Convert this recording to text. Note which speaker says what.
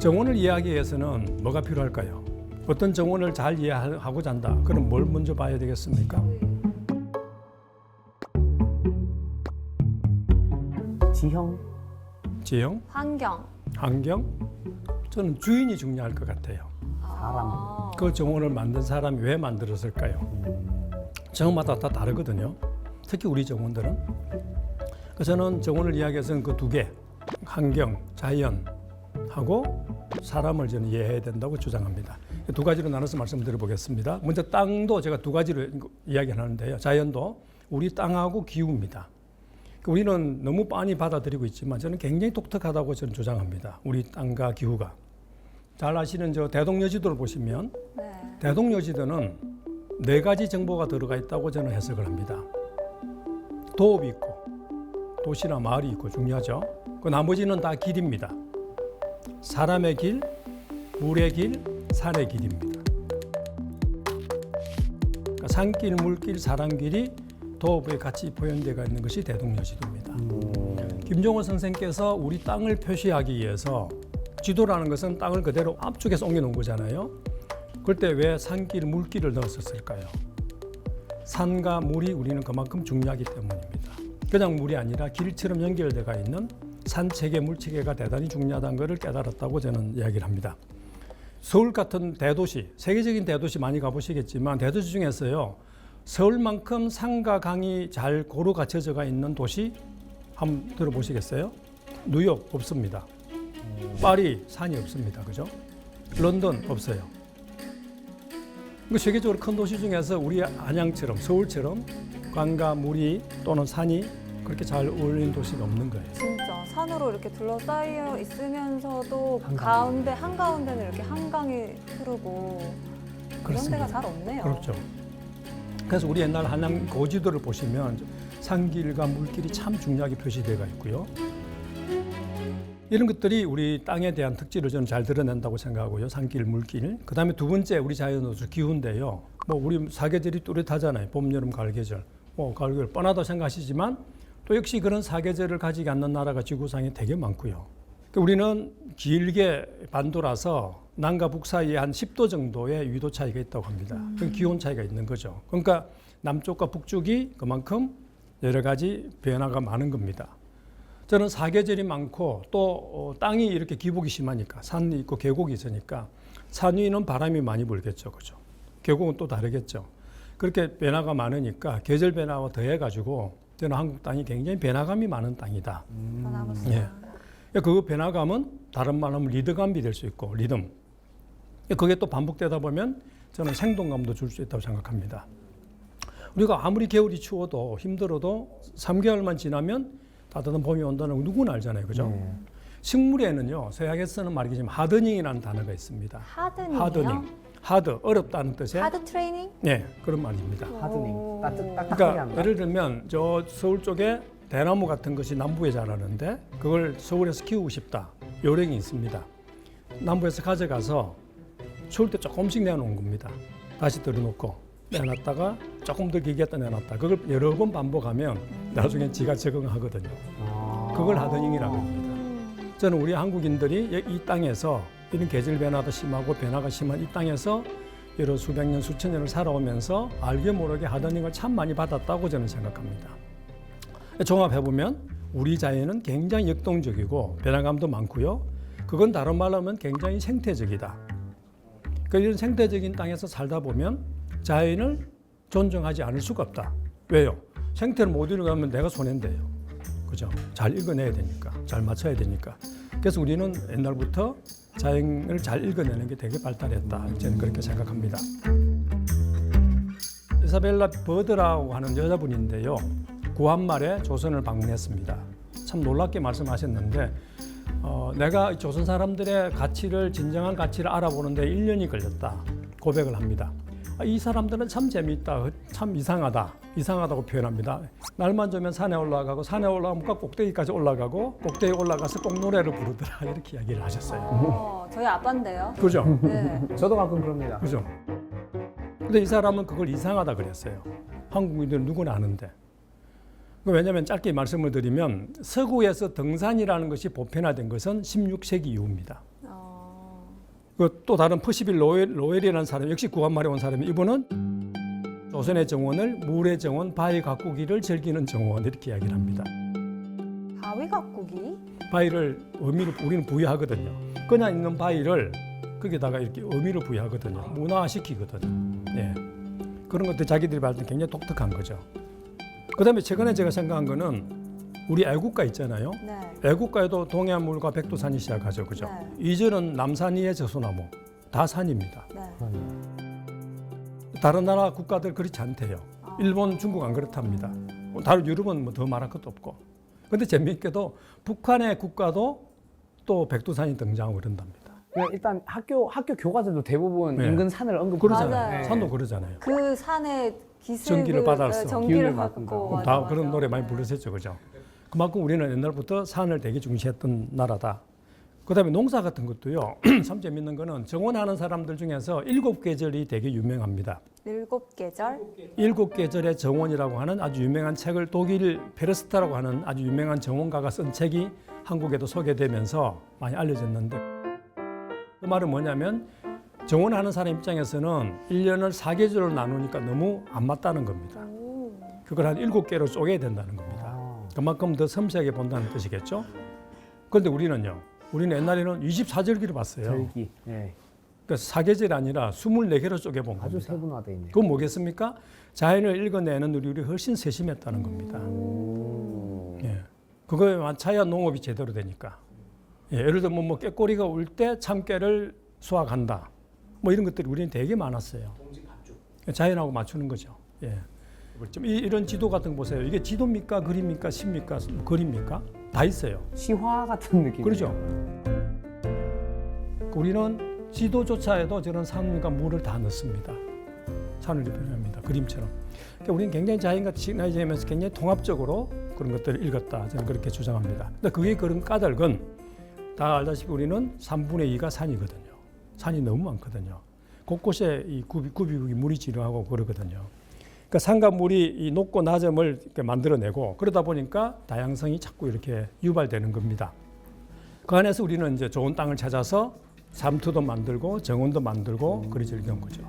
Speaker 1: 정원을 이해하기 위해서는 뭐가 필요할까요? 어떤 정원을 잘 이해하고자 한다. 그럼 뭘 먼저 봐야 되겠습니까?
Speaker 2: 지형,
Speaker 1: 지형,
Speaker 3: 환경.
Speaker 1: 환경. 저는 주인이 중요할 것 같아요.
Speaker 2: 사람.
Speaker 1: 그 정원을 만든 사람이 왜 만들었을까요? 정원마다 다 다르거든요. 특히 우리 정원들은. 그래서 저는 정원을 이야기해서는 그 두 개, 환경, 자연하고 사람을 저는 이해해야 된다고 주장합니다. 두 가지로 나눠서 말씀드려보겠습니다. 먼저 땅도 제가 두 가지로 이야기하는데요. 자연도 우리 땅하고 기후입니다. 우리는 너무 빤히 받아들이고 있지만 저는 굉장히 독특하다고 저는 주장합니다. 우리 땅과 기후가. 잘 아시는 저 대동여지도를 보시면
Speaker 3: 네.
Speaker 1: 대동여지도는 네 가지 정보가 들어가 있다고 저는 해석을 합니다. 도읍이 있고 도시나 마을이 있고 중요하죠. 그 나머지는 다 길입니다. 사람의 길, 물의 길, 산의 길입니다. 그러니까 산길, 물길, 사람길이 도읍에 같이 포함되어 있는 것이 대동여지도입니다. 김종호 선생께서 우리 땅을 표시하기 위해서 지도라는 것은 땅을 그대로 앞쪽에서 옮겨놓은 거잖아요. 그럴 때 왜 산길, 물길을 넣었을까요? 산과 물이 우리는 그만큼 중요하기 때문입니다. 그냥 물이 아니라 길처럼 연결되어 있는 산체계, 물체계가 대단히 중요하다는 것을 깨달았다고 저는 이야기를 합니다. 서울 같은 대도시, 세계적인 대도시 많이 가보시겠지만 대도시 중에서요. 서울만큼 산과 강이 잘 고루 갖춰져 있는 도시 한번 들어보시겠어요? 뉴욕 없습니다. 파리 산이 없습니다. 그죠? 런던 없어요. 세계적으로 큰 도시 중에서 우리 안양처럼 서울처럼 강과 물이 또는 산이 그렇게 잘 어울리는 도시가 없는 거예요.
Speaker 3: 진짜 산으로 이렇게 둘러싸여 있으면서도 한가운데는 이렇게 한강이 흐르고 그런
Speaker 1: 그렇습니다.
Speaker 3: 데가 잘 없네요.
Speaker 1: 그렇죠. 그래서 우리 옛날 한양 고지도를 보시면 산길과 물길이 참 중요하게 표시되어 있고요. 이런 것들이 우리 땅에 대한 특질을 저는 잘 드러낸다고 생각하고요. 산길, 물길. 그다음에 두 번째 우리 자연으로서 기후인데요. 우리 사계절이 뚜렷하잖아요. 봄, 여름, 가을 계절. 가을, 겨울 뻔하다고 생각하시지만 또 역시 그런 사계절을 가지지 않는 나라가 지구상에 되게 많고요. 우리는 길게 반도라서 남과 북 사이에 한 10도 정도의 위도 차이가 있다고 합니다. 기온 차이가 있는 거죠. 그러니까 남쪽과 북쪽이 그만큼 여러 가지 변화가 많은 겁니다. 저는 사계절이 많고 또 땅이 이렇게 기복이 심하니까 산이 있고 계곡이 있으니까 산 위는 바람이 많이 불겠죠. 그죠? 계곡은 또 다르겠죠. 그렇게 변화가 많으니까 계절 변화와 더해가지고 저는 한국 땅이 굉장히 변화감이 많은 땅이다. 예. 그 변화감은 다른 말로 하면 리드감이 될 수 있고 리듬. 그게 또 반복되다 보면 저는 생동감도 줄 수 있다고 생각합니다. 우리가 아무리 겨울이 추워도 힘들어도 3개월만 지나면 따뜻한 봄이 온다는 거 누구나 알잖아요. 그죠? 식물에는요. 서양에서 쓰는 말이지만 하드닝이라는 단어가 있습니다.
Speaker 3: 하드닝이요?
Speaker 1: 하드, 어렵다는 뜻의
Speaker 3: 하드 트레이닝?
Speaker 1: 네, 그런 말입니다.
Speaker 2: 하드닝, 따뜻하게
Speaker 1: 그러니까
Speaker 2: 한다.
Speaker 1: 예를 들면 저 서울 쪽에 대나무 같은 것이 남부에 자라는데 그걸 서울에서 키우고 싶다. 요령이 있습니다. 남부에서 가져가서 추울 때 조금씩 내놓은 겁니다. 다시 들어놓고 내놨다가 조금 더 길게 했다 내놨다. 그걸 여러 번 반복하면 나중에 지가 적응하거든요. 그걸 하드닝이라고 합니다. 저는 우리 한국인들이 이 땅에서 이런 계절 변화도 심하고 변화가 심한 이 땅에서 여러 수백 년, 수천 년을 살아오면서 알게 모르게 하드닝을 참 많이 받았다고 저는 생각합니다. 종합해보면 우리 자연은 굉장히 역동적이고 변화감도 많고요. 그건 다른 말로 하면 굉장히 생태적이다. 이런 생태적인 땅에서 살다 보면 자연을 존중하지 않을 수가 없다. 왜요? 생태를 못 이루면 내가 손해인데요. 그죠? 잘 읽어내야 되니까, 잘 맞춰야 되니까. 그래서 우리는 옛날부터 자연을 잘 읽어내는 게 되게 발달했다. 저는 그렇게 생각합니다. 이사벨라 버드라고 하는 여자분인데요. 구한말에 조선을 방문했습니다. 참 놀랍게 말씀하셨는데 내가 조선 사람들의 가치를 진정한 가치를 알아보는데 1년이 걸렸다. 고백을 합니다. 이 사람들은 참 재미있다. 참 이상하다고 표현합니다. 날만 좋으면 산에 올라가고 산에 올라가면 꼭대기까지 올라가고 꼭대기 올라가서 꼭 노래를 부르더라. 이렇게 이야기를 하셨어요.
Speaker 3: 저희 아빠인데요.
Speaker 1: 그죠?
Speaker 3: 네.
Speaker 2: 저도 가끔 그럽니다.
Speaker 1: 그죠? 근데 이 사람은 그걸 이상하다 그랬어요. 한국인들은 누구나 아는데. 왜냐하면 짧게 말씀을 드리면 서구에서 등산이라는 것이 보편화된 것은 16세기 이후입니다. 그 또 다른 퍼시빌 로엘이라는 사람 역시 구한말에 온 사람이 이분은 조선의 정원을 물의 정원, 바위 가꾸기를 즐기는 정원 이렇게 이야기를 합니다.
Speaker 3: 바위 가꾸기?
Speaker 1: 바위를 의미를 우리는 부여하거든요. 그냥 있는 바위를 거기다가 이렇게 의미를 부여하거든요. 문화시키거든요. 예. 그런 것들 자기들이 봤을 때 굉장히 독특한 거죠. 그다음에 최근에 제가 생각한 거는 우리 애국가 있잖아요.
Speaker 3: 네.
Speaker 1: 애국가에도 동해안물과 백두산이 시작하죠, 그죠?
Speaker 3: 네.
Speaker 1: 이전은 남산이의 저소나무 다 산입니다.
Speaker 3: 네.
Speaker 1: 다른 나라 국가들 그렇지 않대요. 일본, 중국 안 그렇답니다. 다른 유럽은 뭐 더 말할 것도 없고. 근데 재미있게도 북한의 국가도 또 백두산이 등장하고 그런답니다.
Speaker 2: 그러니까 일단 학교 교과서도 대부분
Speaker 1: 네.
Speaker 2: 인근 산을 언급하잖아요.
Speaker 1: 그러잖아요.
Speaker 3: 맞아요.
Speaker 1: 산도 그러잖아요.
Speaker 3: 그 산에
Speaker 1: 전기를 받았어.
Speaker 3: 전기를
Speaker 2: 기운을
Speaker 3: 받고
Speaker 2: 받는다.
Speaker 3: 맞아,
Speaker 1: 다
Speaker 3: 맞아.
Speaker 1: 그런 노래 많이
Speaker 3: 네.
Speaker 1: 부르셨죠, 그죠? 그만큼 우리는 옛날부터 산을 되게 중시했던 나라다. 그다음에 농사 같은 것도요. 참 재밌는 거는 정원하는 사람들 중에서 7계절이 되게 유명합니다.
Speaker 3: 7계절?
Speaker 1: 7계절의 정원이라고 하는 아주 유명한 책을 독일 페르스트라고 하는 아주 유명한 정원가가 쓴 책이 한국에도 소개되면서 많이 알려졌는데 그 말은 뭐냐면 정원하는 사람 입장에서는 1년을 4계절로 나누니까 너무 안 맞다는 겁니다.
Speaker 3: 오.
Speaker 1: 그걸 한 7개로 쪼개야 된다는 겁니다.
Speaker 2: 아,
Speaker 1: 그만큼 더 섬세하게 본다는 뜻이겠죠. 그런데 우리는 옛날에는 24절기를 봤어요.
Speaker 2: 절기. 네.
Speaker 1: 그러니까 4계절이 아니라 24개로 쪼개본
Speaker 2: 아주
Speaker 1: 겁니다.
Speaker 2: 세분화돼 있네요.
Speaker 1: 그건 뭐겠습니까? 자연을 읽어내는 우리 훨씬 세심했다는 겁니다. 예. 그거에 맞춰야 농업이 제대로 되니까. 예. 예를 들면 뭐 깨꼬리가 올 때 참깨를 수확한다. 뭐 이런 것들이 우리는 되게 많았어요. 자연하고 맞추는 거죠. 예. 좀 이런 지도 같은 거 보세요. 이게 지도입니까? 그림입니까? 시입니까? 그림입니까? 다 있어요.
Speaker 2: 시화 같은 느낌.
Speaker 1: 그렇죠. 우리는 지도조차에도 저런 산과 물을 다 넣습니다. 산을 표현합니다. 그림처럼. 그러니까 우리는 굉장히 자연과 친해지면서 굉장히 통합적으로 그런 것들을 읽었다. 저는 그렇게 주장합니다. 근데 그게 그런 까닭은 다 알다시피 우리는 3분의 2가 산이거든요. 산이 너무 많거든요. 곳곳에 이 구비구비 물이 지루하고 그러거든요. 그러니까 산과 물이 이 높고 낮음을 이렇게 만들어내고 그러다 보니까 다양성이 자꾸 이렇게 유발되는 겁니다. 그 안에서 우리는 이제 좋은 땅을 찾아서 삼투도 만들고 정원도 만들고 그리 즐겨온 거죠.